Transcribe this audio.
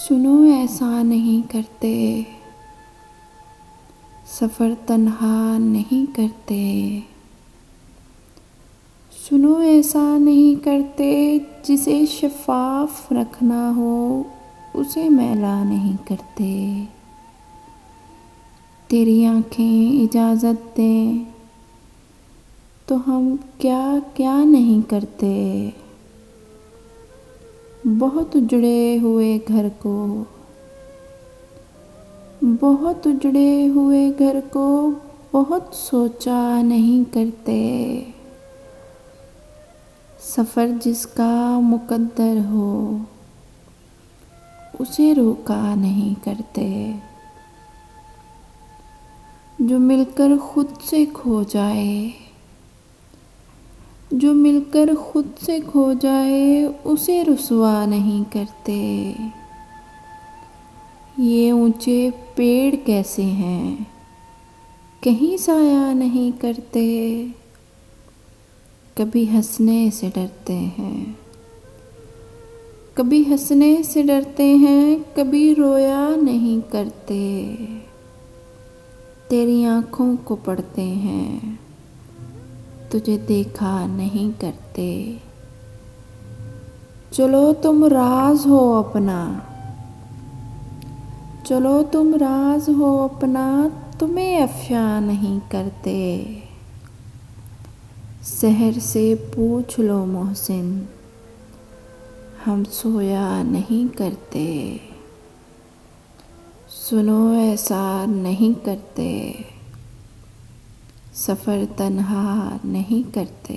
सुनो ऐसा नहीं करते, सफ़र तन्हा नहीं करते। सुनो ऐसा नहीं करते, जिसे शफ़ाफ रखना हो उसे मैला नहीं करते। तेरी आँखें इजाज़त दें तो हम क्या क्या नहीं करते। बहुत उजड़े हुए घर को, बहुत उजड़े हुए घर को बहुत सोचा नहीं करते। सफ़र जिसका मुकद्दर हो उसे रोका नहीं करते। जो मिलकर खुद से खो जाए, जो मिलकर खुद से खो जाए उसे रुसवा नहीं करते। ये ऊंचे पेड़ कैसे हैं, कहीं साया नहीं करते। कभी हंसने से डरते हैं, कभी हंसने से डरते हैं, कभी रोया नहीं करते। तेरी आँखों को पढ़ते हैं, तुझे देखा नहीं करते। चलो तुम राज हो अपना, चलो तुम राज हो अपना, तुम्हें अफ़शा नहीं करते। सहर से पूछ लो मोहसिन, हम सोया नहीं करते। सुनो ऐसा नहीं करते, सफ़र तन्हा नहीं करते।